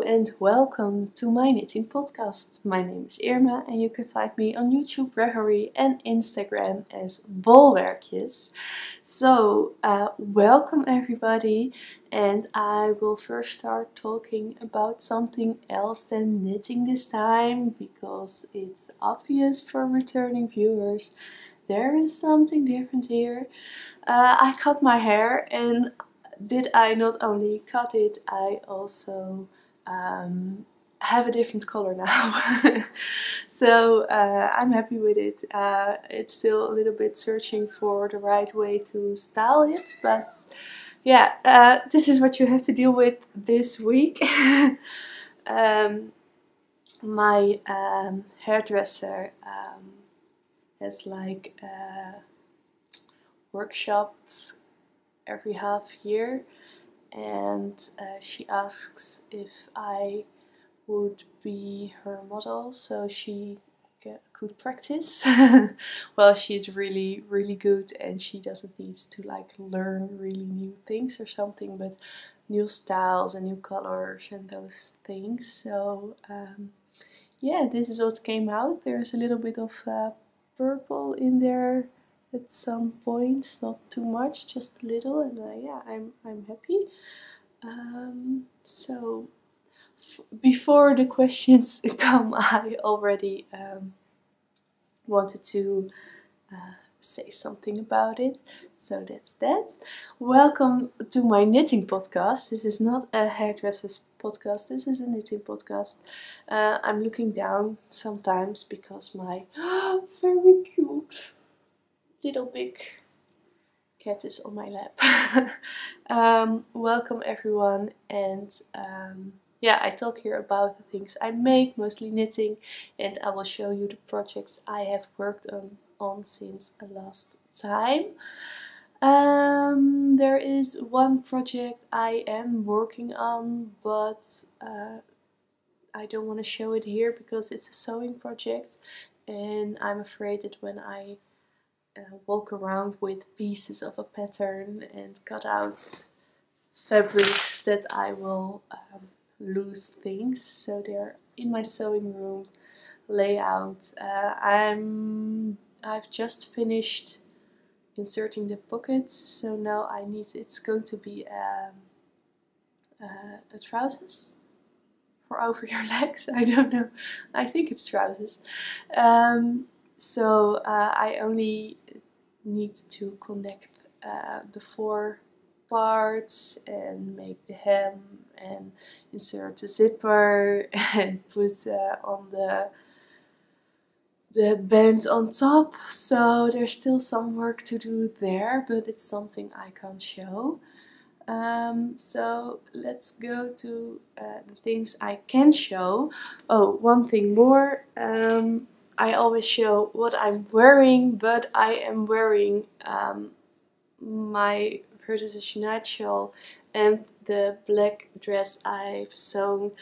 and welcome to my knitting podcast. My name is Irma and you can find me on YouTube, Ravelry and Instagram as Wolwerkjes. So welcome everybody, and I will first start talking about something else than knitting this time, because it's obvious for returning viewers. There is something different here. I cut my hair, and did I not only cut it, I also have a different color now. So I'm happy with it. It's still a little bit searching for the right way to style it, but yeah, this is what you have to deal with this week. My hairdresser has like a workshop every half year, and she asks if I would be her model so she could practice. Well, she's really good and she doesn't need to like learn really new things or something, but new styles and new colors and those things. So yeah, this is what came out. There's a little bit of purple in there at some points, not too much, just a little, and yeah, I'm happy. So before the questions come, I already wanted to say something about it. So that's that. Welcome to my knitting podcast. This is not a hairdresser's podcast, this is a knitting podcast. I'm looking down sometimes because my very cute little big cat is on my lap. Welcome everyone, and yeah, I talk here about the things I make, mostly knitting, and I will show you the projects I have worked on since last time. There is one project I am working on, but I don't want to show it here because it's a sewing project, and I'm afraid that when I walk around with pieces of a pattern and cut out fabrics that I will lose things. So they're in my sewing room layout. I've just finished inserting the pockets, so now it's going to be a trousers for over your legs. I don't know, I think it's trousers. So I only need to connect the 4 parts and make the hem and insert the zipper and put on the band on top. So there's still some work to do there, but it's something I can't show. So let's go to the things I can show. Oh, one thing more. I always show what I'm wearing, but I am wearing my Versus Unite shawl and the black dress I've sewn.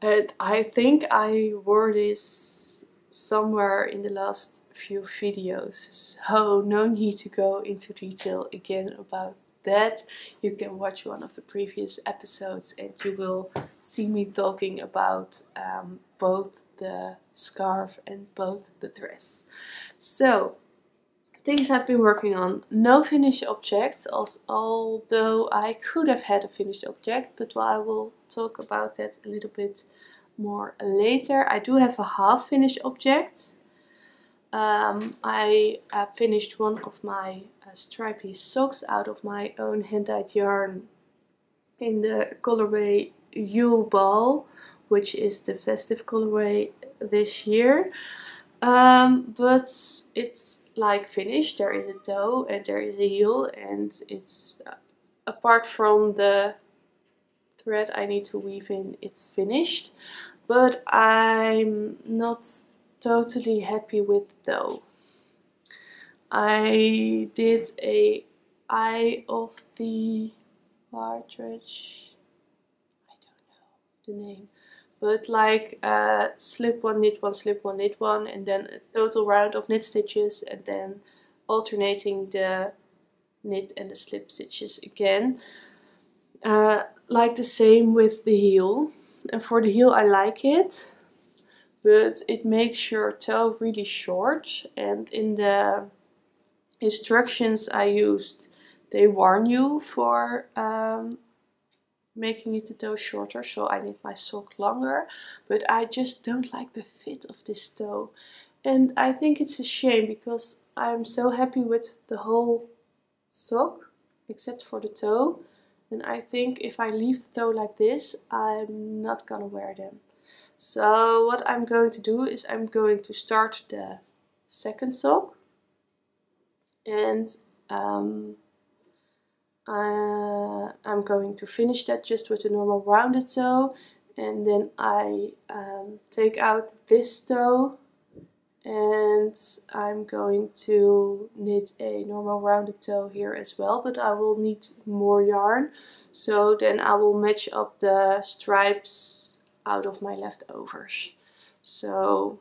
And I think I wore this somewhere in the last few videos, so no need to go into detail again about that. You can watch one of the previous episodes and you will see me talking about both the scarf and both the dress. So things I've been working on. No finished object, although I could have had a finished object, but I will talk about that a little bit more later. I do have a half finished object. I finished one of my stripy socks out of my own hand-dyed yarn in the colorway Yule Ball, which is the festive colorway this year. But it's like finished. There is a toe and there is a heel, and it's apart from the thread I need to weave in, it's finished. But I'm not totally happy with though. I did a Eye of the Partridge, I don't know the name, but like slip one, knit one, slip one, knit one, and then a total round of knit stitches, and then alternating the knit and the slip stitches again. Like the same with the heel. and for the heel I like it, but it makes your toe really short, and in the instructions I used, they warn you for making it the toe shorter, so I need my sock longer, but I just don't like the fit of this toe. And I think it's a shame because I'm so happy with the whole sock, except for the toe. And I think if I leave the toe like this, I'm not gonna wear them. So what I'm going to do is I'm going to start the second sock. And I'm going to finish that just with a normal rounded toe, and then I take out this toe and I'm going to knit a normal rounded toe here as well, but I will need more yarn, so then I will match up the stripes out of my leftovers. So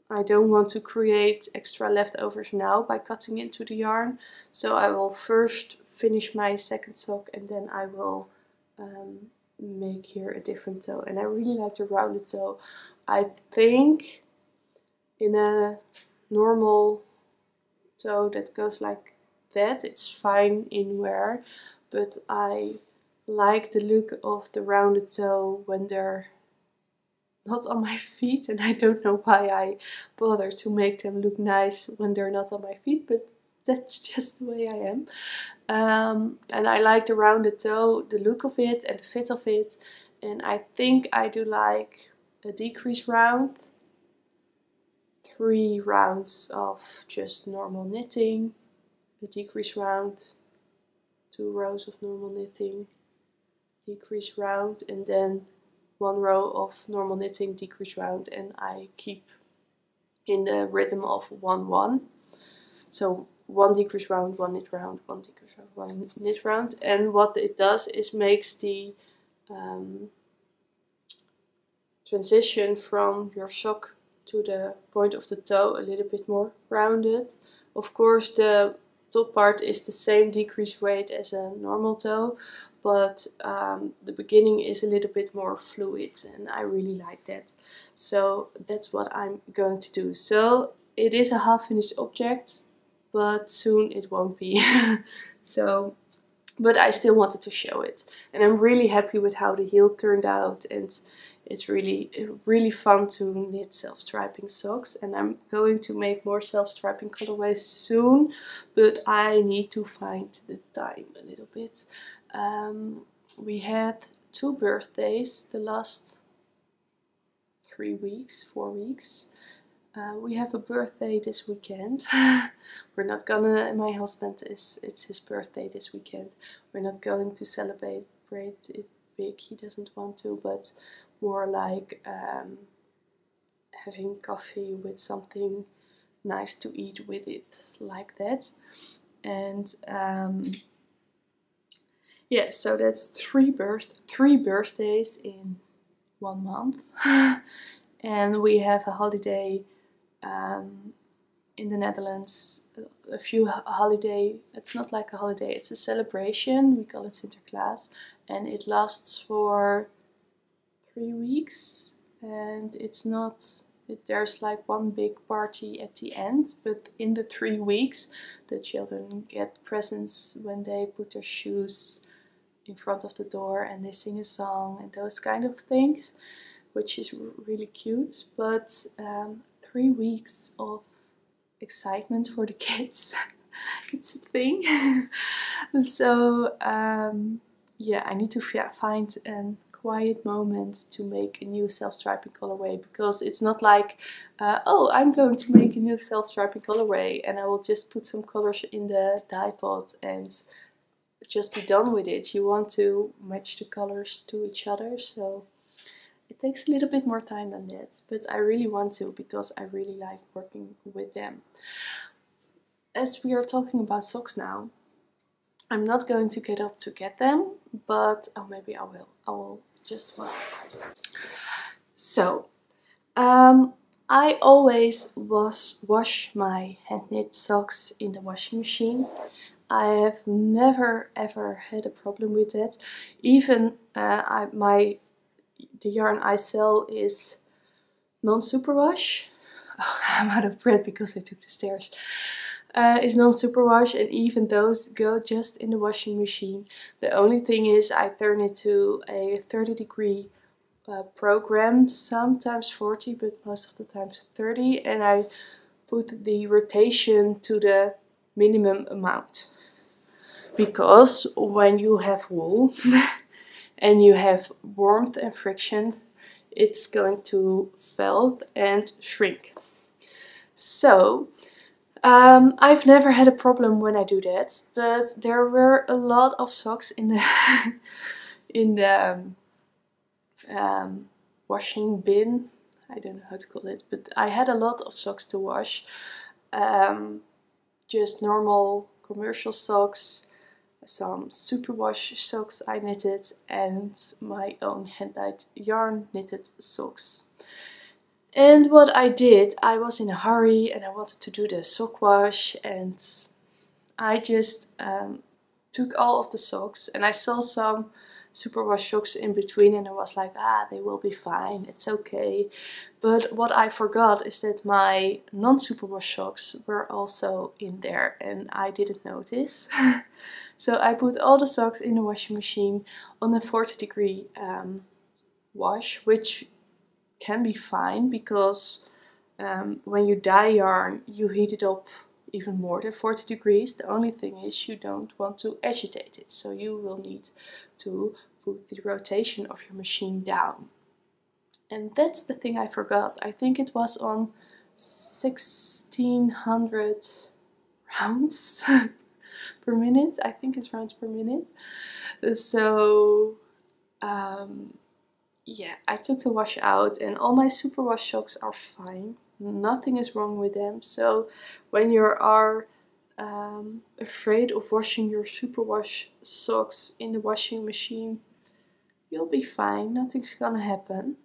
I don't want to create extra leftovers now by cutting into the yarn, so I will first finish my second sock and then I will make here a different toe. And I really like the rounded toe. I think in a normal toe that goes like that, it's fine in wear, but I like the look of the rounded toe when they're not on my feet, and I don't know why I bother to make them look nice when they're not on my feet, but that's just the way I am. And I like the rounded toe, the look of it and the fit of it, and I think I do like a decrease round, 3 rounds of just normal knitting, a decrease round, 2 rows of normal knitting, decrease round, and then 1 row of normal knitting, decrease round, and I keep in the rhythm of 1-1. So 1 decrease round, 1 knit round, 1 decrease round, 1 knit round. And what it does is makes the transition from your sock to the point of the toe a little bit more rounded. Of course, the top part is the same decrease weight as a normal toe, but the beginning is a little bit more fluid, and I really like that. So that's what I'm going to do. So it is a half finished object, but soon it won't be. So, but I still wanted to show it, and I'm really happy with how the heel turned out, and it's really fun to knit self-striping socks, and I'm going to make more self-striping colorways soon, but I need to find the time a little bit. We had 2 birthdays the last 4 weeks. We have a birthday this weekend. We're not gonna, my husband it's his birthday this weekend. We're not going to celebrate it big, he doesn't want to, but more like having coffee with something nice to eat with it, like that. And yeah, so that's 3 birthdays in 1 month. And we have a holiday in the Netherlands, a few holiday, it's not like a holiday, it's a celebration, we call it Sinterklaas, and it lasts for 3 weeks, and it's not, there's like one big party at the end, but in the 3 weeks the children get presents when they put their shoes in front of the door and they sing a song and those kind of things, which is really cute. But 3 weeks of excitement for the kids. It's a thing. So yeah, I need to find a quiet moment to make a new self-striping colorway, because it's not like oh, I'm going to make a new self-striping colorway and I will just put some colors in the dye pot and just be done with it. You want to match the colors to each other, so it takes a little bit more time than that, but I really want to, because I really like working with them. As we are talking about socks now, I'm not going to get up to get them, but oh, maybe I will. I will just 1 second. So, I always wash my hand knit socks in the washing machine. I have never ever had a problem with that. Even my the yarn I sell is non-superwash. Oh, I'm out of breath because I took the stairs. Is non-superwash, and even those go just in the washing machine. The only thing is I turn it to a 30-degree program, sometimes 40, but most of the times 30, and I put the rotation to the minimum amount. Because when you have wool and you have warmth and friction, it's going to felt and shrink. So I've never had a problem when I do that, but there were a lot of socks in the in the washing bin. I don't know how to call it, but I had a lot of socks to wash. Just normal commercial socks, some superwash socks I knitted, and my own hand-dyed yarn knitted socks. And what I did, I was in a hurry and I wanted to do the sock wash, and I just took all of the socks, and I saw some superwash socks in between, and I was like, they will be fine, it's okay. But what I forgot is that my non-superwash socks were also in there, and I didn't notice. So I put all the socks in the washing machine on a 40-degree wash, which can be fine because when you dye yarn you heat it up even more than 40 degrees. The only thing is you don't want to agitate it, so you will need to put the rotation of your machine down. And that's the thing I forgot. I think it was on 1600 rounds per minute. I think it's rounds per minute. So yeah, I took the wash out, and all my superwash socks are fine. Nothing is wrong with them. So when you are afraid of washing your superwash socks in the washing machine, you'll be fine. Nothing's gonna happen.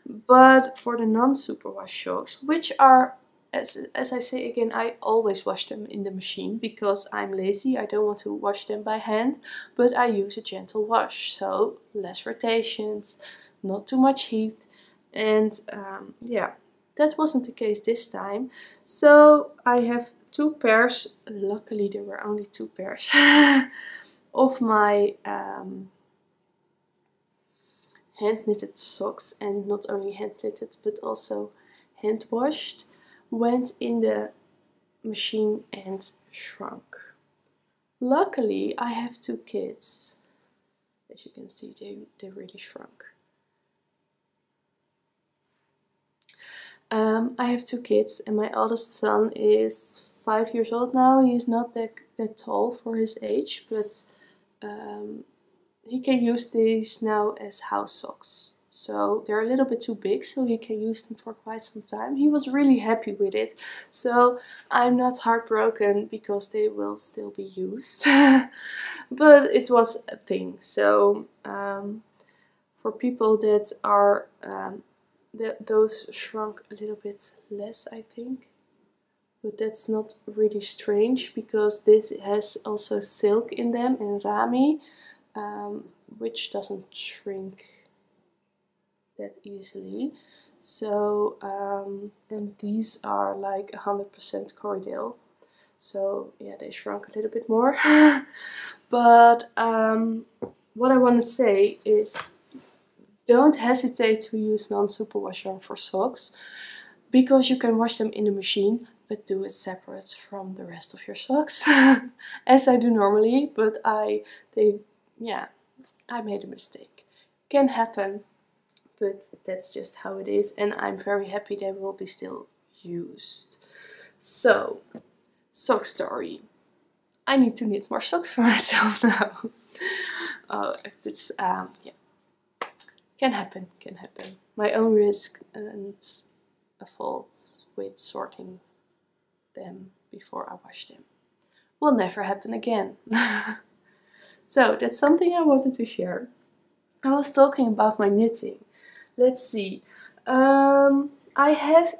But for the non-superwash socks, which are, as I say again, I always wash them in the machine because I'm lazy. I don't want to wash them by hand, but I use a gentle wash. So less rotations, not too much heat, and yeah, that wasn't the case this time. So I have two pairs, luckily there were only two pairs, of my hand knitted socks, and not only hand knitted but also hand washed, went in the machine and shrunk. Luckily I have two kids. As you can see, they really shrunk. I have two kids, and my oldest son is 5 years old now. He is not that tall for his age, but he can use these now as house socks. So they're a little bit too big, so he can use them for quite some time. He was really happy with it, so I'm not heartbroken because they will still be used. But it was a thing. So for people that are those shrunk a little bit less, I think. But that's not really strange because this has also silk in them and rami, which doesn't shrink that easily. So and these are like 100% Corriedale. So yeah, they shrunk a little bit more. But what I want to say is, don't hesitate to use non-superwash yarn for socks, because you can wash them in the machine, but do it separate from the rest of your socks, as I do normally. But I made a mistake. Can happen, but that's just how it is, and I'm very happy they will be still used. So, sock story. I need to knit more socks for myself now. Oh, it's yeah. Can happen, can happen. My own risk and a fault with sorting them before I wash them. Will never happen again. So that's something I wanted to share. I was talking about my knitting. Let's see. I have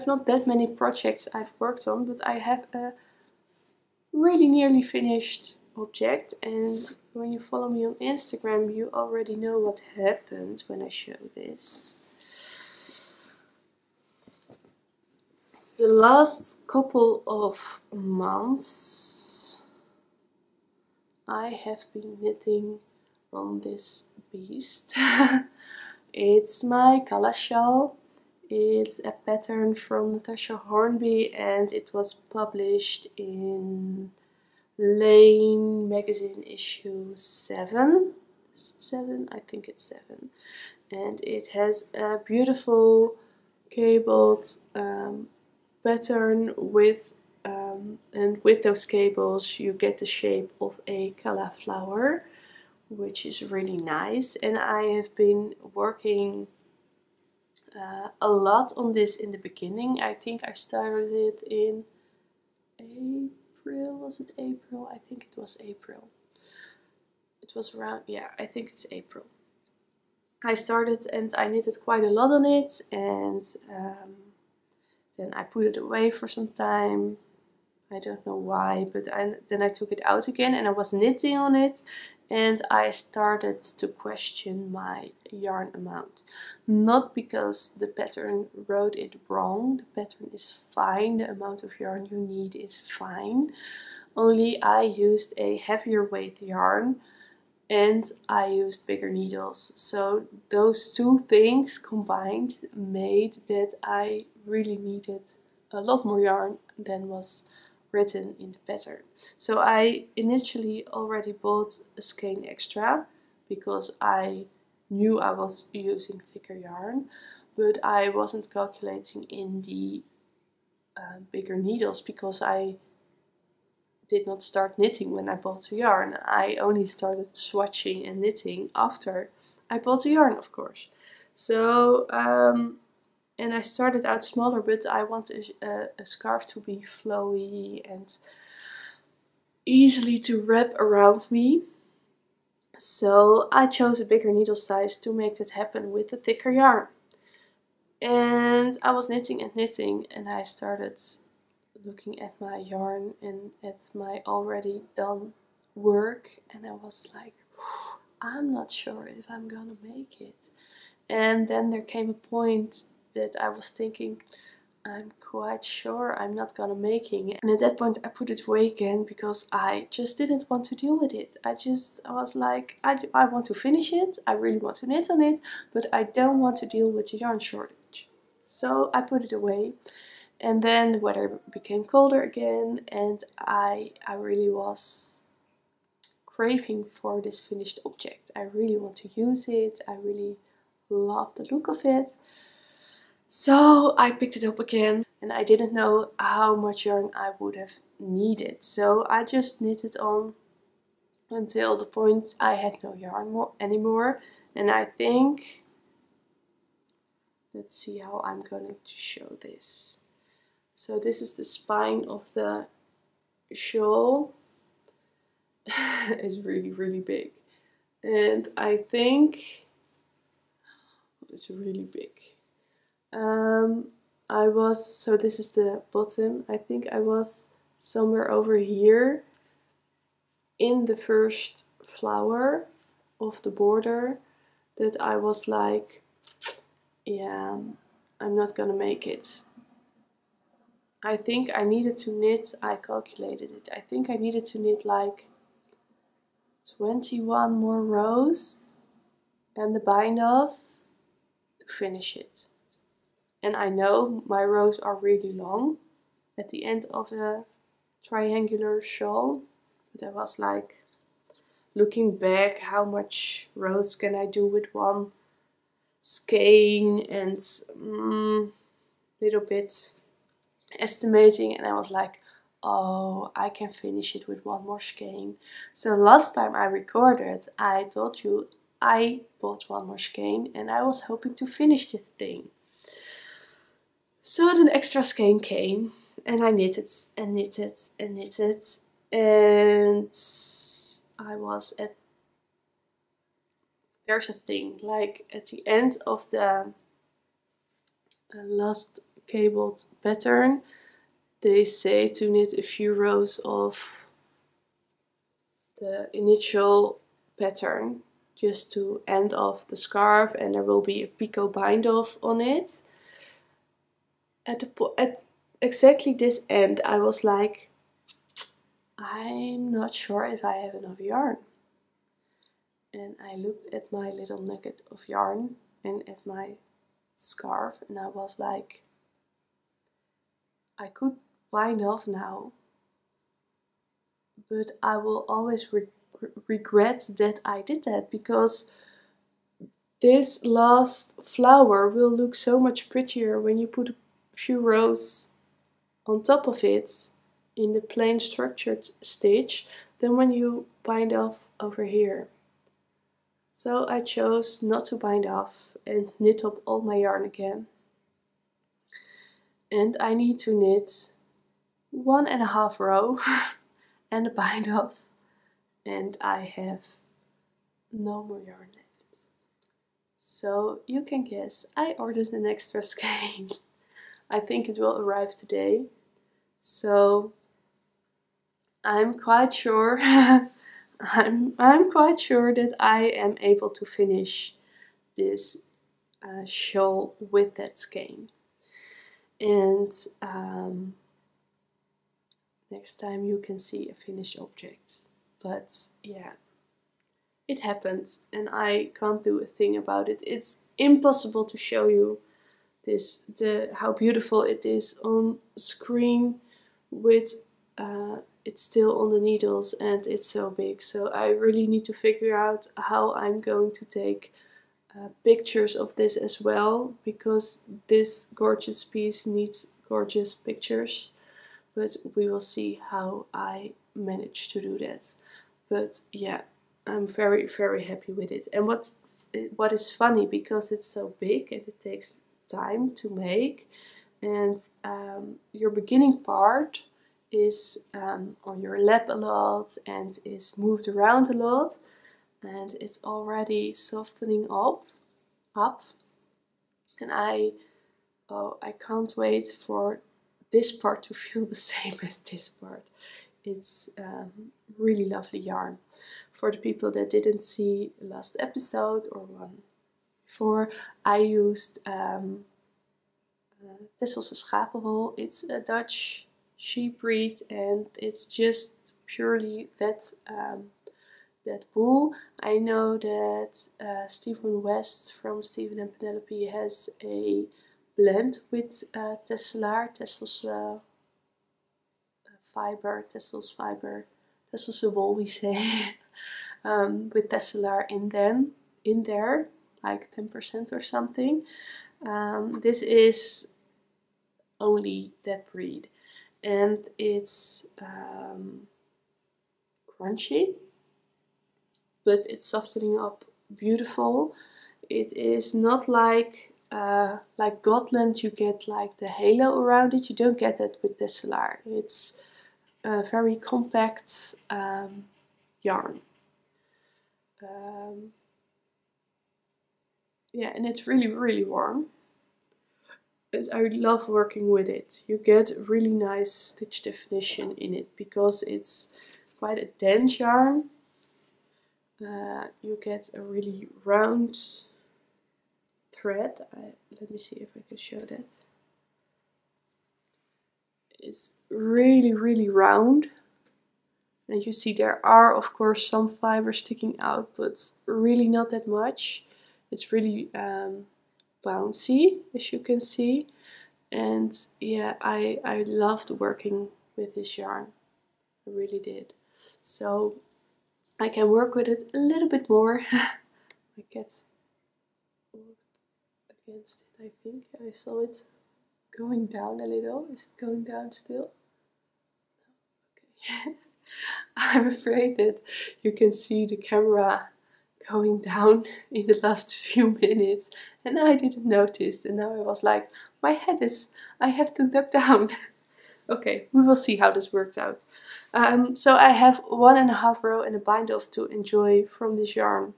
not that many projects I've worked on, but I have a really nearly finished object, and when you follow me on Instagram you already know what happened when I show this. The last couple of months I have been knitting on this beast. It's my calla shawl. It's a pattern from Natasja Hornby and it was published in Laine magazine issue 7. Is it 7? I think it's 7. And it has a beautiful cabled pattern with and with those cables you get the shape of a calla flower, which is really nice. And I have been working a lot on this in the beginning. I think I started it in April. Was it April? I think it was April. It was around, yeah, I think it's April. I started and I knitted quite a lot on it, and then I put it away for some time. I don't know why, but then I took it out again and I was knitting on it, and I started to question my yarn amount. Not because the pattern wrote it wrong, the pattern is fine, the amount of yarn you need is fine. Only I used a heavier weight yarn and I used bigger needles. So those two things combined made that I really needed a lot more yarn than was written in the pattern. So I initially already bought a skein extra because I knew I was using thicker yarn, but I wasn't calculating in the bigger needles because I did not start knitting when I bought the yarn. I only started swatching and knitting after I bought the yarn, of course. So and I started out smaller, but I want a scarf to be flowy and easily to wrap around me. So I chose a bigger needle size to make that happen with a thicker yarn. And I was knitting and knitting, and I started looking at my yarn and at my already done work, and I was like, I'm not sure if I'm gonna make it. And then there came a point that I was thinking, I'm quite sure I'm not gonna make it. And at that point I put it away again because I just didn't want to deal with it. I was like, I want to finish it, I really want to knit on it, but I don't want to deal with the yarn shortage. So I put it away. And then the weather became colder again, and I really was craving for this finished object. I really want to use it, I really love the look of it. So I picked it up again, and I didn't know how much yarn I would have needed. So I just knitted on until the point I had no yarn anymore. And I think, let's see how I'm going to show this. So this is the spine of the shawl. It's really, really big. And I think it's really big. So this is the bottom. I think I was somewhere over here in the first flower of the border that I was like, yeah, I'm not gonna make it. I think I needed to knit, I calculated it, I think I needed to knit like 21 more rows and the bind off to finish it. And I know my rows are really long at the end of a triangular shawl, but I was like, looking back, how much rows can I do with one skein, and little bit estimating, and I was like, oh, I can finish it with one more skein. So last time I recorded, I told you I bought one more skein and I was hoping to finish this thing. So the extra skein came and I knitted and knitted and knitted, and I was at, there's a thing, like at the end of the last cabled pattern, they say to knit a few rows of the initial pattern just to end off the scarf, and there will be a picot bind off on it. At exactly this end I was like, I'm not sure if I have enough yarn. And I looked at my little nugget of yarn and at my scarf, and I was like, I could bind off now, but I will always regret that I did that, because this last flower will look so much prettier when you put a few rows on top of it in the plain structured stitch than when you bind off over here. So I chose not to bind off and knit up all my yarn again. And I need to knit 1.5 row and a bind off, and I have no more yarn left. So you can guess, I ordered an extra skein. I think it will arrive today. So I'm quite sure I'm quite sure that I am able to finish this shawl with that skein. And next time you can see a finished object. But yeah, it happened and I can't do a thing about it. It's impossible to show you this, how beautiful it is on screen with it's still on the needles and it's so big. So I really need to figure out how I'm going to take pictures of this as well, because this gorgeous piece needs gorgeous pictures. But we will see how I manage to do that. But yeah, I'm very, very happy with it. And what is funny, because it's so big and it takes time to make, and your beginning part is on your lap a lot and is moved around a lot, and it's already softening up, and I can't wait for this part to feel the same as this part. It's really lovely yarn. For the people that didn't see last episode or one before, I used Tesselse schapenwol. It's a Dutch sheep breed and it's just purely that that wool. I know that Stephen West from Stephen and Penelope has a blend with Tessels fiber, Tessels wool we say, with Tesselar in there, like 10% or something. This is only that breed, and it's crunchy, but it's softening up beautiful. It is not like Gotland, you get like the halo around it. You don't get that with Tesselar. It's a very compact yarn. Yeah, and it's really, really warm. I love working with it. You get really nice stitch definition in it because it's quite a dense yarn. You get a really round thread. Let me see if I can show that. It's really, really round. And you see there are of course some fibers sticking out, but really not that much. It's really bouncy, as you can see. And yeah, I loved working with this yarn. I really did. So I can work with it a little bit more. My cat walked against it, I think. I saw it going down a little. Is it going down still? Okay. I'm afraid that you can see the camera going down in the last few minutes and I didn't notice, and now I was like, my head is, I have to duck down. Okay, we will see how this works out. So I have 1.5 row and a bind off to enjoy from this yarn.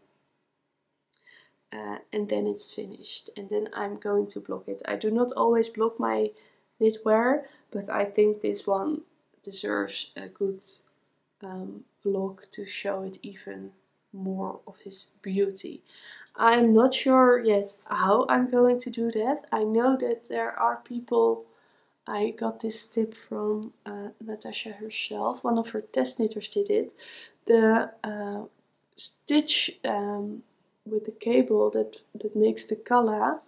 And then it's finished, and then I'm going to block it. I do not always block my knitwear, but I think this one deserves a good vlog to show it even more of his beauty. I'm not sure yet how I'm going to do that. I know that there are people, I got this tip from Natasja herself, one of her test knitters did it. The stitch with the cable that makes the calla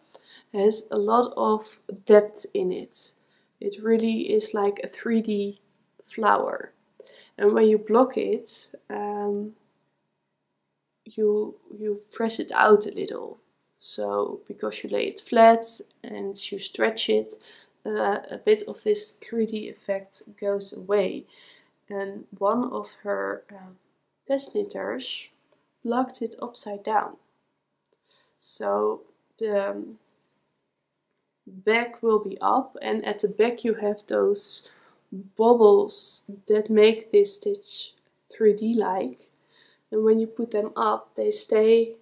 has a lot of depth in it. It really is like a 3D flower. And when you block it, you press it out a little. So because you lay it flat and you stretch it, a bit of this 3D effect goes away. And one of her test knitters blocked it upside down. So the back will be up, and at the back you have those bubbles that make this stitch 3D like. And when you put them up, they stay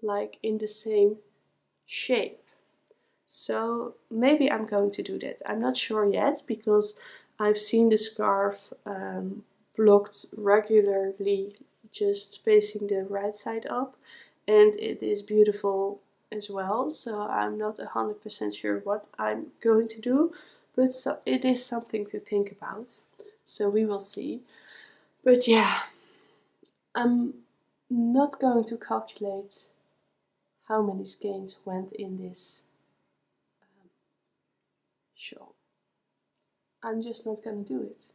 like in the same shape. So maybe I'm going to do that. I'm not sure yet, because I've seen the scarf blocked regularly, just facing the right side up, and it is beautiful as well. So I'm not 100% sure what I'm going to do, but so it is something to think about. So we will see. But yeah, I'm not going to calculate how many skeins went in this shawl. I'm just not going to do it.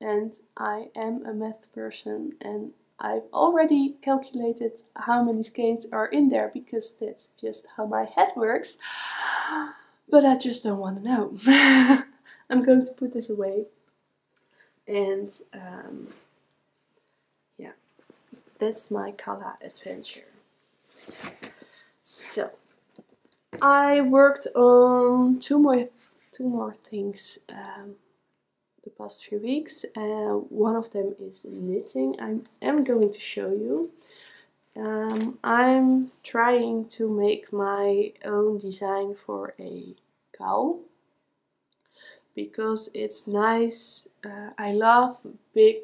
And I am a math person, and I've already calculated how many skeins are in there, because that's just how my head works. But I just don't want to know. I'm going to put this away. And yeah, that's my calla adventure. So I worked on two more things the past few weeks. One of them is knitting. I am going to show you. I'm trying to make my own design for a cowl, because it's nice. I love big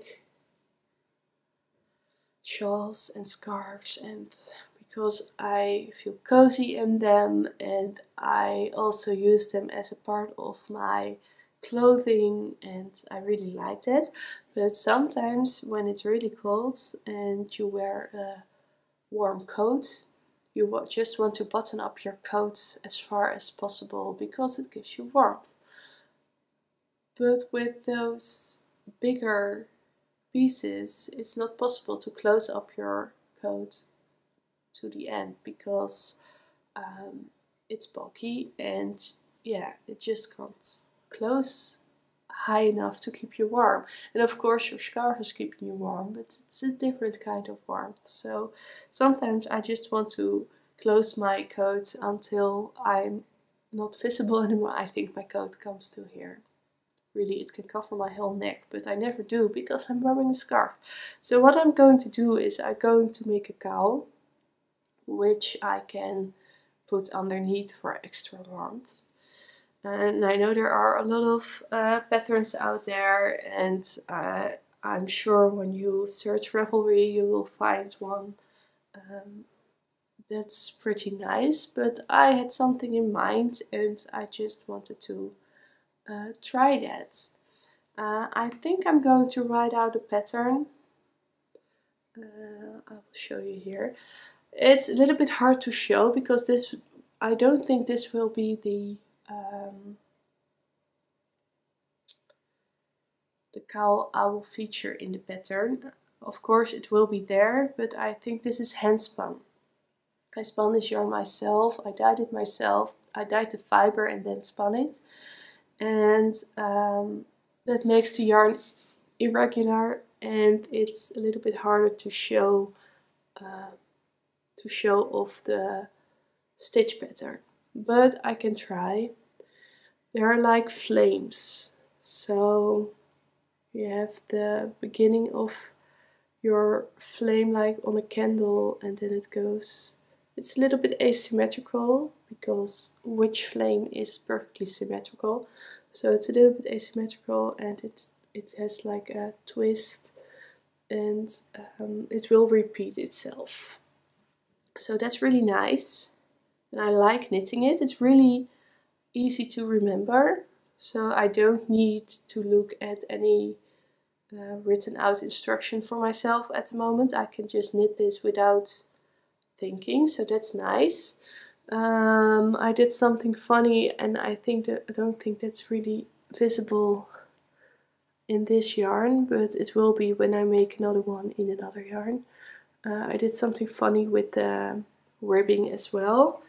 shawls and scarves, and because I feel cozy in them, and I also use them as a part of my clothing, and I really like that. But sometimes when it's really cold and you wear a warm coat, you just want to button up your coat as far as possible, because it gives you warmth. But with those bigger pieces, it's not possible to close up your coat to the end, because it's bulky, and yeah, it just can't close high enough to keep you warm. And of course your scarf is keeping you warm, but it's a different kind of warmth. So sometimes I just want to close my coat until I'm not visible anymore. I think my coat comes to here. Really, it can cover my whole neck, but I never do, because I'm wearing a scarf. So what I'm going to do is I'm going to make a cowl, which I can put underneath for extra warmth. And I know there are a lot of patterns out there, and I'm sure when you search Ravelry you will find one that's pretty nice. But I had something in mind, and I just wanted to try that. I think I'm going to write out a pattern. I will show you here. It's a little bit hard to show, because I don't think this will be the cowl I will feature in the pattern. Of course it will be there, but I think this is hand spun. I spun this yarn myself, I dyed it myself, I dyed the fiber and then spun it. And that makes the yarn irregular, and it's a little bit harder to show off the stitch pattern. But I can try. They are like flames. So you have the beginning of your flame like on a candle, and then it goes. It's a little bit asymmetrical, because witch flame is perfectly symmetrical. So it's a little bit asymmetrical, and it has like a twist. and it will repeat itself. So that's really nice, and I like knitting it. It's really easy to remember, so I don't need to look at any written out instruction for myself at the moment. I can just knit this without thinking, so that's nice. I did something funny, and I don't think that's really visible in this yarn, but it will be when I make another one in another yarn. I did something funny with the ribbing as well.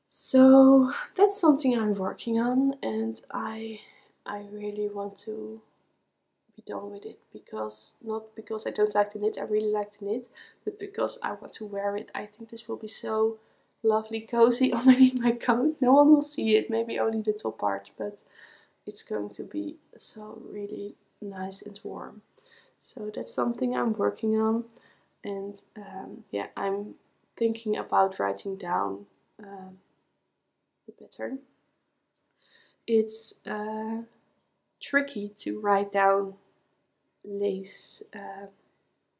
So that's something I'm working on, and I really want to be done with it, because not because I don't like to knit, I really like to knit, but because I want to wear it. I think this will be so lovely cozy underneath my coat. No one will see it, maybe only the top part, but it's going to be so really nice and warm. So that's something I'm working on, and yeah, I'm thinking about writing down the pattern. It's tricky to write down lace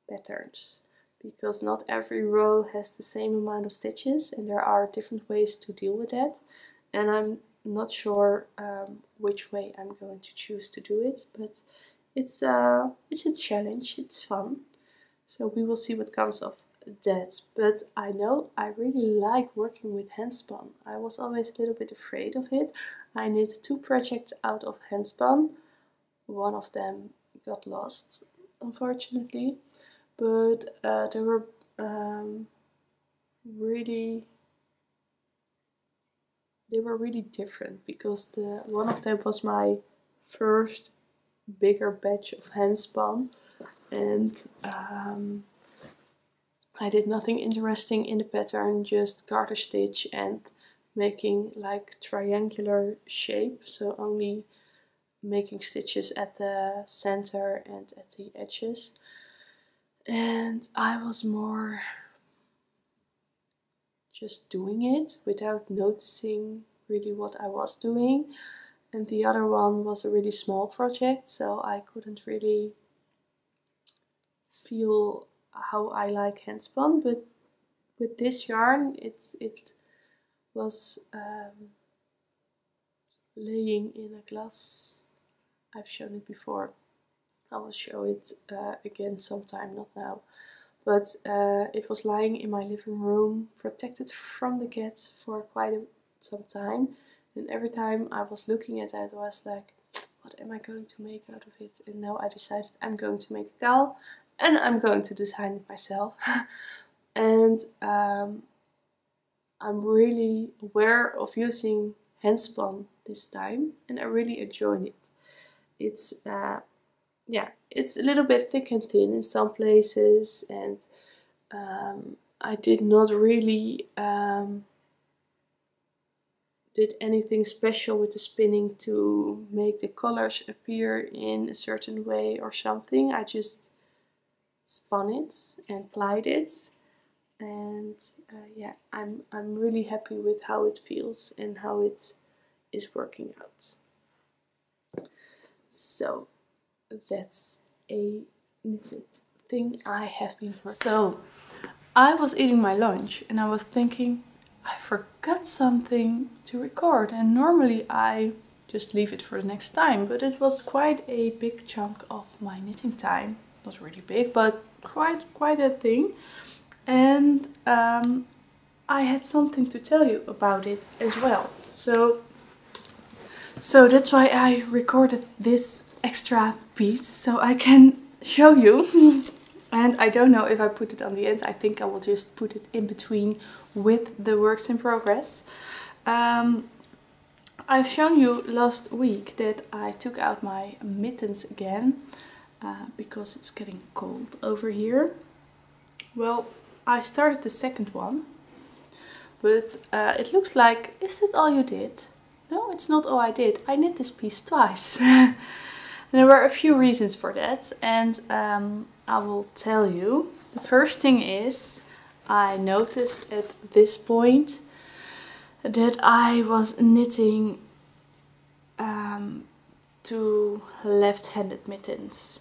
patterns, because not every row has the same amount of stitches, and there are different ways to deal with that, and I'm not sure which way I'm going to choose to do it, but it's a challenge, it's fun. So we will see what comes of that. But I know I really like working with handspun. I was always a little bit afraid of it. I knit 2 projects out of handspun. One of them got lost, unfortunately, but they were really different, because one of them was my first bigger batch of handspun, and I did nothing interesting in the pattern, just garter stitch and making like triangular shape, so only making stitches at the center and at the edges. And I was more just doing it without noticing really what I was doing. And the other one was a really small project, so I couldn't really feel how I like handspun. But with this yarn, it was laying in a glass. I've shown it before. I will show it again sometime, not now. But it was lying in my living room, protected from the cats for quite some time. And every time I was looking at it, I was like, what am I going to make out of it? And now I decided I'm going to make a cowl, and I'm going to design it myself. And I'm really aware of using handspun this time, and I really enjoy it. It's yeah, it's a little bit thick and thin in some places, and I did not really did anything special with the spinning to make the colors appear in a certain way or something. I just spun it and plied it, and yeah, I'm really happy with how it feels and how it is working out. So that's a knitted thing I have been working. So I was eating my lunch and I was thinking, I forgot something to record, and normally I just leave it for the next time, but it was quite a big chunk of my knitting time. Not really big, but quite a thing. And I had something to tell you about it as well. So that's why I recorded this extra piece, so I can show you. And I don't know if I put it on the end. I think I will just put it in between with the works in progress. I've shown you last week that I took out my mittens again because it's getting cold over here. Well, I started the second one, but it looks like, is that all you did? No, it's not all I did. I knit this piece twice. And there were a few reasons for that, and I will tell you. The first thing is, I noticed at this point that I was knitting 2 left-handed mittens.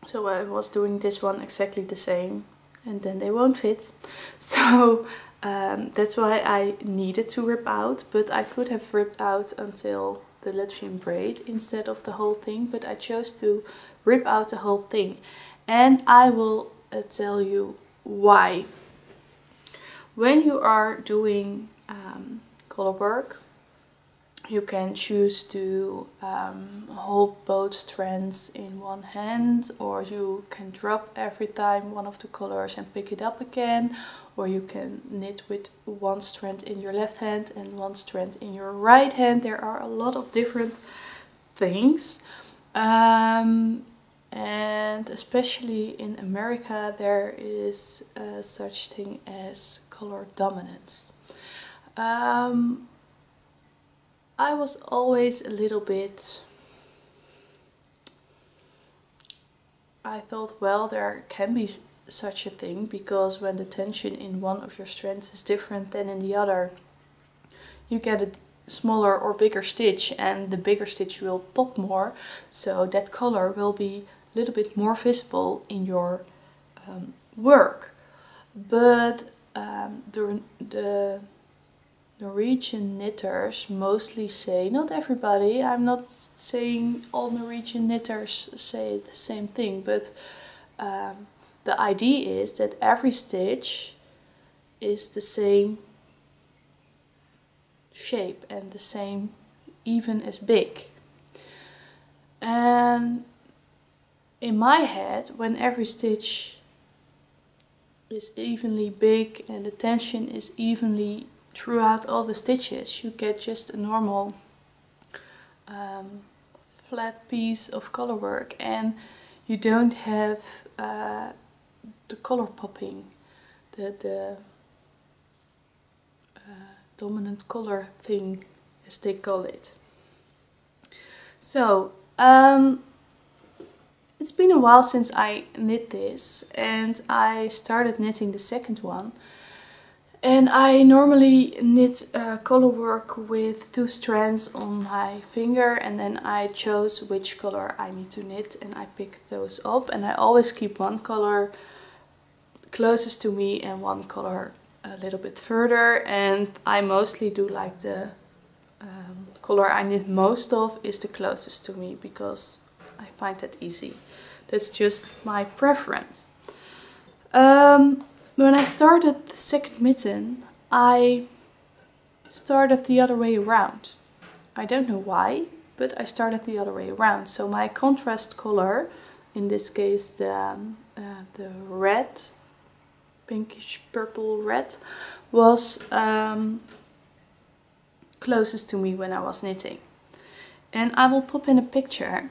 So I was doing this one exactly the same, and then they won't fit. So that's why I needed to rip out, but I could have ripped out until the Latvian braid instead of the whole thing, but I chose to rip out the whole thing. And I will tell you why. When you are doing color work, you can choose to hold both strands in one hand, or you can drop every time one of the colors and pick it up again, or you can knit with one strand in your left hand and one strand in your right hand. There are a lot of different things. And especially in America there is such thing as color dominance. I was always a little bit, I thought, well, there can be such a thing, because when the tension in one of your strands is different than in the other, you get a smaller or bigger stitch, and the bigger stitch will pop more, so that color will be a little bit more visible in your work. But the Norwegian knitters mostly say, not everybody, I'm not saying all Norwegian knitters say the same thing, but the idea is that every stitch is the same shape and the same, even as big. And in my head, when every stitch is evenly big and the tension is evenly throughout all the stitches, you get just a normal flat piece of color work, and you don't have the color popping, the dominant color thing, as they call it. So it's been a while since I knit this, and I started knitting the second one. And I normally knit color work with 2 strands on my finger, and then I chose which color I need to knit and I pick those up. And I always keep one color closest to me and one color a little bit further. And I mostly do like the color I knit most of is the closest to me, because I find that easy. That's just my preference. When I started the second mitten, I started the other way around. I don't know why, but I started the other way around. So my contrast color, in this case the red, pinkish purple red, was closest to me when I was knitting. And I will pop in a picture,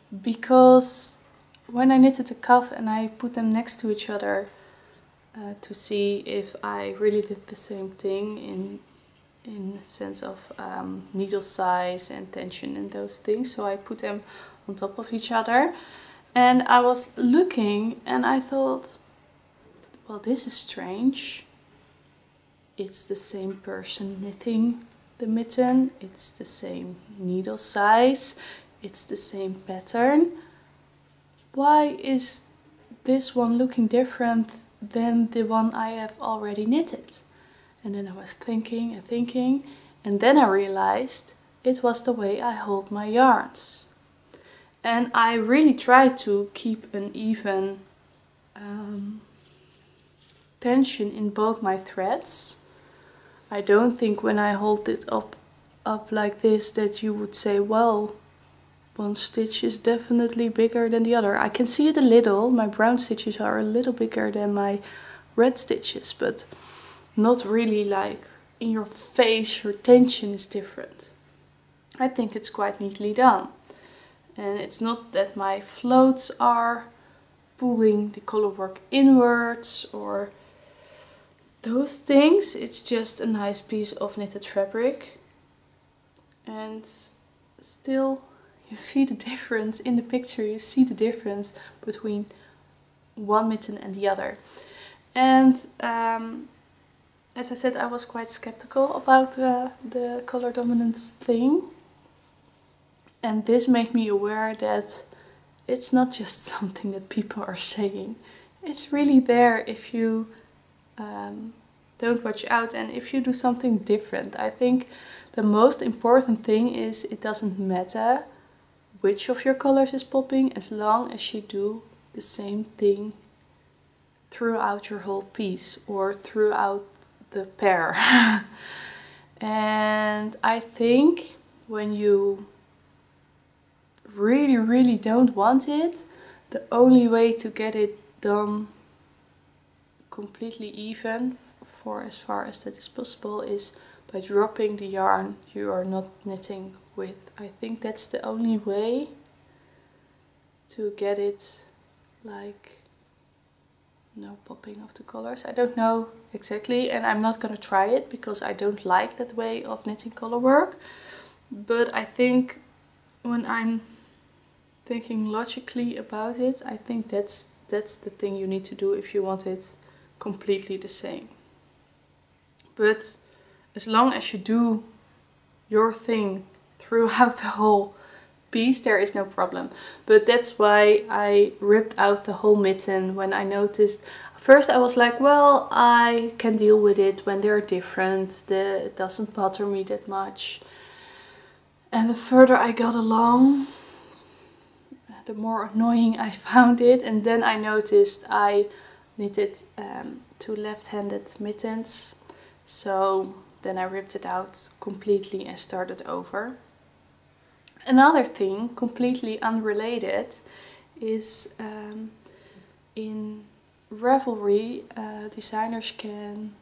because when I knitted the cuff and I put them next to each other to see if I really did the same thing in the sense of needle size and tension and those things, so I put them on top of each other, and I was looking and I thought, well, this is strange. It's the same person knitting the mitten, it's the same needle size, it's the same pattern. Why is this one looking different than the one I have already knitted? And then I was thinking and thinking, and then I realized it was the way I hold my yarns. And I really tried to keep an even tension in both my threads. I don't think when I hold it up like this that you would say, well, one stitch is definitely bigger than the other. I can see it a little. My brown stitches are a little bigger than my red stitches, but not really like in your face your tension is different. I think it's quite neatly done. And it's not that my floats are pulling the color work inwards or those things. It's just a nice piece of knitted fabric. And still, you see the difference in the picture. You see the difference between one mitten and the other. And as I said, I was quite skeptical about the color dominance thing. And this made me aware that it's not just something that people are saying. It's really there if you don't watch out and if you do something different. I think the most important thing is it doesn't matter which of your colors is popping as long as you do the same thing throughout your whole piece or throughout the pair. And I think when you really don't want it, the only way to get it done completely even, for as far as that is possible, is by dropping the yarn you are not knitting with. I think that's the only way to get it like no popping of the colors. I don't know exactly, and I'm not gonna try it because I don't like that way of knitting color work. But I think when I'm thinking logically about it, I think that's the thing you need to do if you want it completely the same. But as long as you do your thing throughout the whole piece, there is no problem. But that's why I ripped out the whole mitten when I noticed. First I was like, well, I can deal with it when they're different. It doesn't bother me that much. And the further I got along, the more annoying I found it. And then I noticed I knitted 2 left-handed mittens. So then I ripped it out completely and started over. Another thing, completely unrelated, is in Ravelry, designers can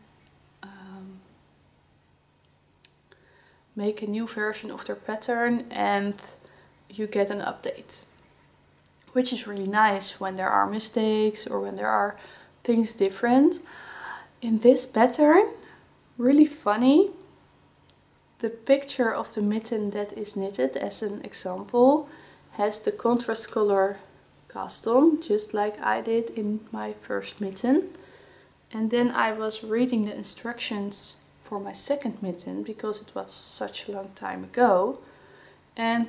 make a new version of their pattern and you get an update. Which is really nice when there are mistakes or when there are things different. In this pattern, really funny, the picture of the mitten that is knitted, as an example, has the contrast color cast on, just like I did in my first mitten. And then I was reading the instructions for my second mitten, because it was such a long time ago. And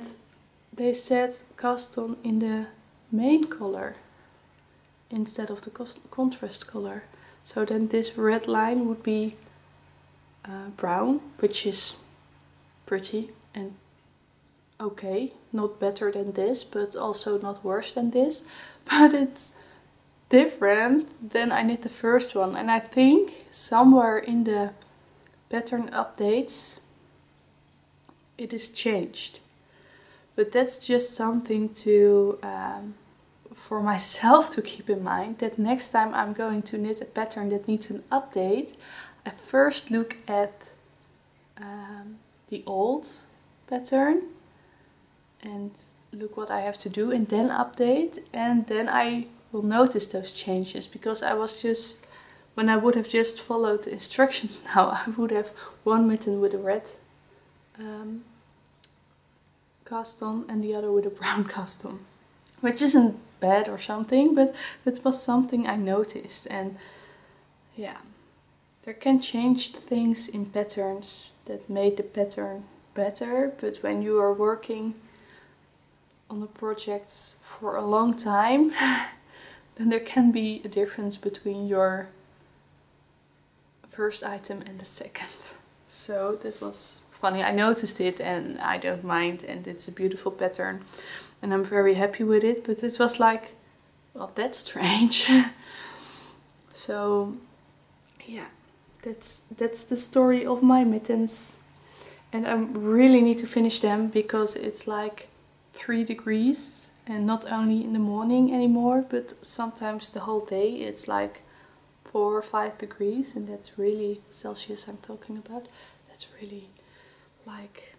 they said cast on in the main color instead of the contrast color. So then this red line would be brown, which is pretty and okay, not better than this, but also not worse than this, but it's different than I knit the first one. And I think somewhere in the pattern updates it is changed, but that's just something to for myself to keep in mind, that next time I'm going to knit a pattern that needs an update, I first look at the old pattern and look what I have to do and then update, and then I will notice those changes. Because I was just, when I would have just followed the instructions now, I would have one mitten with a red cast on and the other with a brown cast on, which isn't bad or something, but that was something I noticed. And yeah, there can change things in patterns that made the pattern better, but when you are working on the projects for a long time, then there can be a difference between your first item and the second. So that was funny. I noticed it and I don't mind, and it's a beautiful pattern and I'm very happy with it, but it was like, well, that's strange. So yeah, that's the story of my mittens, and I really need to finish them because it's like 3 degrees, and not only in the morning anymore, but sometimes the whole day it's like 4 or 5 degrees, and that's really Celsius I'm talking about. That's really like,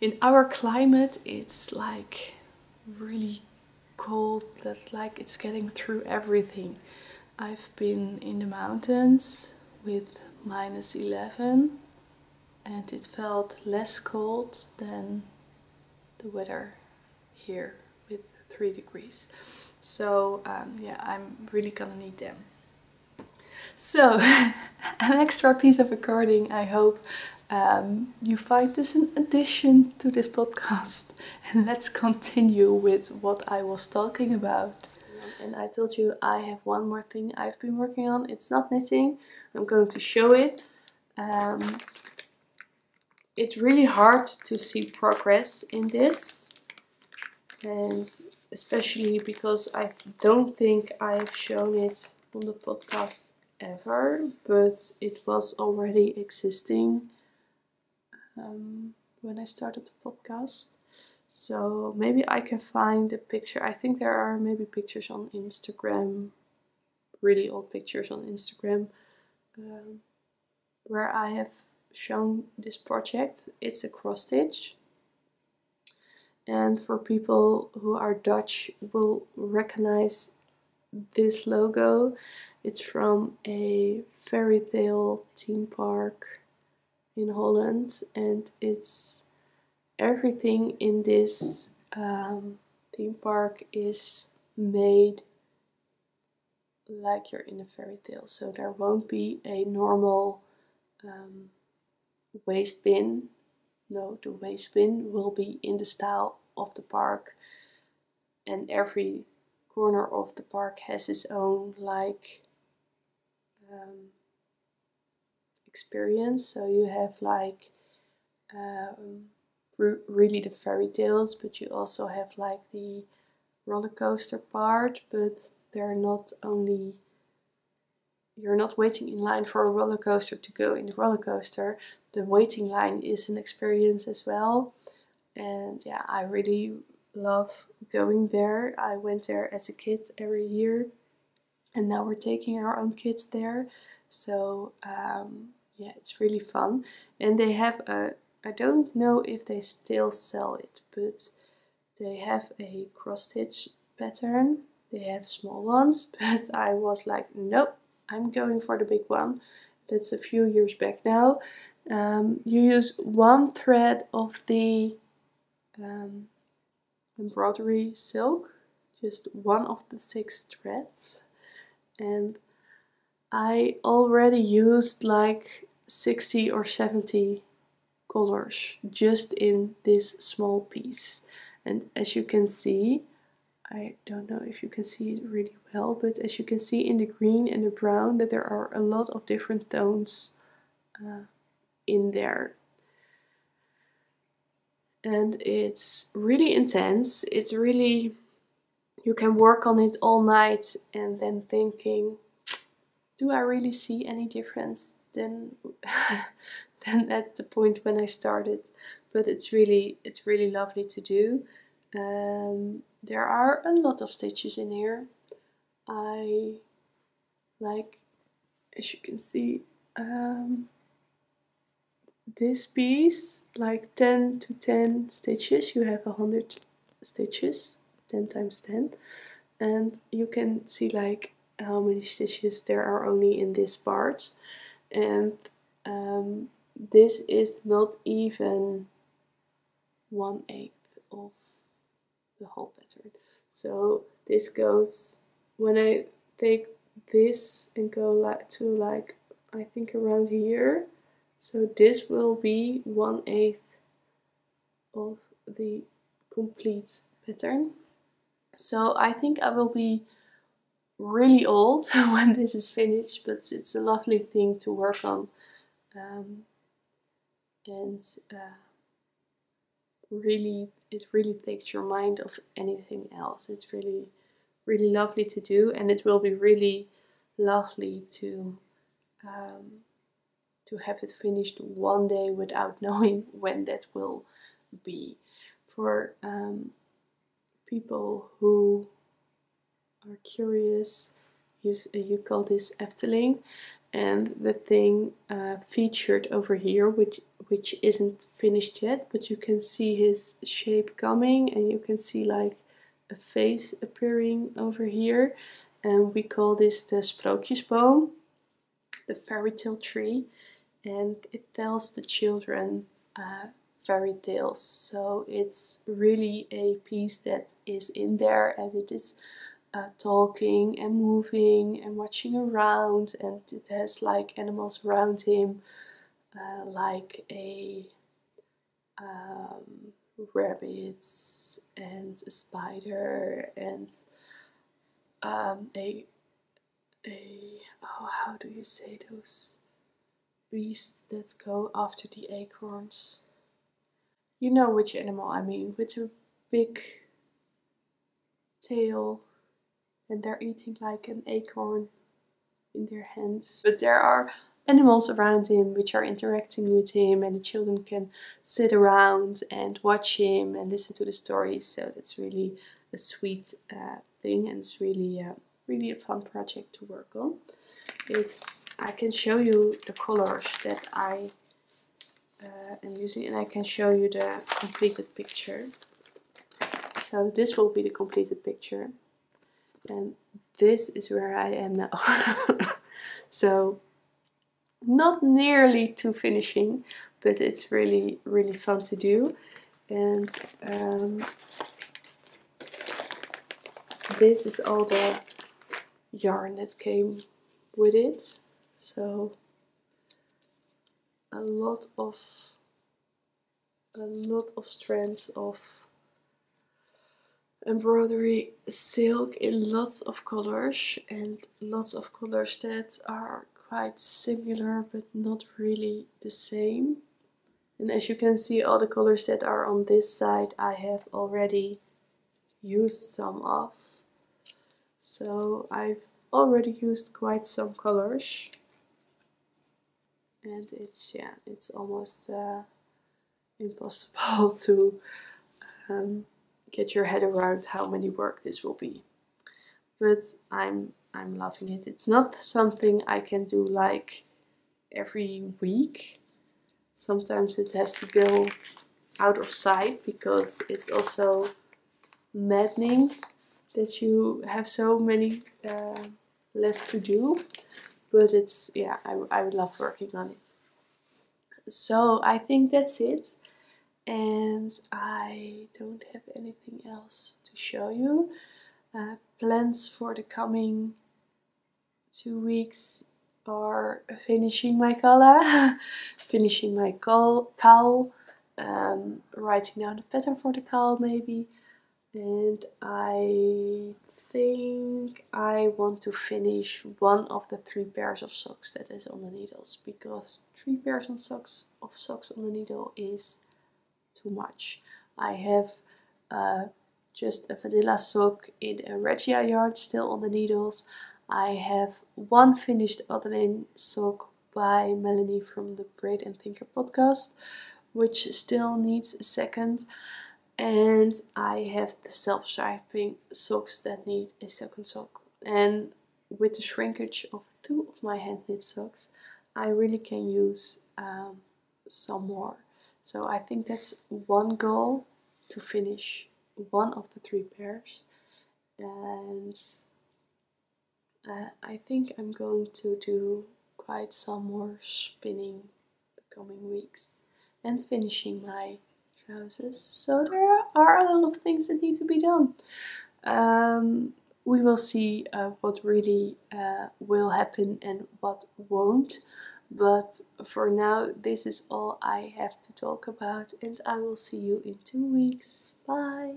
in our climate it's like really cold, that like it's getting through everything. I've been in the mountains with -11 and it felt less cold than the weather here with 3 degrees. So yeah, I'm really gonna need them. So an extra piece of recording, I hope, you find this an addition to this podcast. And let's continue with what I was talking about. And I told you I have one more thing I've been working on. It's not knitting. I'm going to show it. It's really hard to see progress in this. And especially because I don't think I've shown it on the podcast ever. But it was already existing when I started the podcast. So maybe I can find a picture. I think there are maybe pictures on Instagram, really old pictures on Instagram, where I have shown this project. It's a cross stitch. And for people who are Dutch will recognize this logo. It's from a fairy tale theme park in Holland, and it's everything in this theme park is made like you're in a fairy tale. So there won't be a normal waste bin. No, the waste bin will be in the style of the park, and every corner of the park has its own experience. So you have really the fairy tales, but you also have the roller coaster part. But they're not only, you're not waiting in line for a roller coaster to go in the roller coaster. The waiting line is an experience as well. And yeah, I really love going there. I went there as a kid every year, and now we're taking our own kids there. So yeah, it's really fun. And they have I don't know if they still sell it, but they have a cross stitch pattern. They have small ones, but I was like, nope, I'm going for the big one. That's a few years back now. You use one thread of the embroidery silk, just one of the 6 threads, and I already used 60 or 70 colors just in this small piece. And as you can see, I don't know if you can see it really well, but as you can see in the green and the brown that there are a lot of different tones in there. And it's really intense. It's really, you can work on it all night and then thinking, do I really see any difference than at the point when I started? But it's really lovely to do. There are a lot of stitches in here. I like, as you can see, this piece, 10 to 10 stitches. You have 100 stitches, 10 times 10, and you can see how many stitches there are only in this part. And this is not even 1/8 of the whole pattern. So this goes, when I take this and go to I think around here, so this will be 1/8 of the complete pattern. So I think I will be really old when this is finished, but it's a lovely thing to work on. It really takes your mind off anything else. It's really lovely to do, and it will be really lovely to have it finished one day without knowing when that will be. For people who are curious, you call this Efteling, and the thing featured over here, which isn't finished yet, but you can see his shape coming, and you can see a face appearing over here, and we call this the Sprookjesboom, the fairy tale tree, and it tells the children fairy tales. So it's really a piece that is in there, and it is talking and moving and watching around, and it has animals around him. like a rabbits and a spider and a oh, how do you say those beasts that go after the acorns? You know which animal I mean, with a big tail, and they're eating like an acorn in their hands. But there are animals around him which are interacting with him, and the children can sit around and watch him and listen to the stories. So that's really a sweet thing, and it's really really a fun project to work on. I can show you the colors that I am using, and I can show you the completed picture. So this will be the completed picture, and this is where I am now. So not nearly to finishing, but it's really really fun to do. And this is all the yarn that came with it. So a lot of strands of embroidery silk in lots of colors, and lots of colors that are quite similar but not really the same. And as you can see, all the colors that are on this side I have already used some of. So I've already used quite some colors, and it's almost impossible to get your head around how many work this will be. But I'm loving it. It's not something I can do like every week. Sometimes it has to go out of sight because it's also maddening that you have so many left to do. But it's, yeah, I love working on it. So I think that's it. And I don't have anything else to show you. Plans for the coming 2 weeks are finishing my calla, finishing my cowl, writing down the pattern for the cowl maybe, and I think I want to finish one of the 3 pairs of socks that is on the needles, because 3 pairs of socks on the needle is too much. I have just a vanilla sock in a Regia yarn still on the needles. I have one finished Adeline sock by Melanie from the Braid and Thinker podcast, which still needs a second. And I have the self-striping socks that need a second sock. And with the shrinkage of 2 of my hand knit socks, I really can use some more. So I think that's one goal, to finish one of the 3 pairs. And I think I'm going to do quite some more spinning the coming weeks and finishing my trousers. So there are a lot of things that need to be done. We will see what really will happen and what won't. But for now, this is all I have to talk about, and I will see you in 2 weeks. Bye!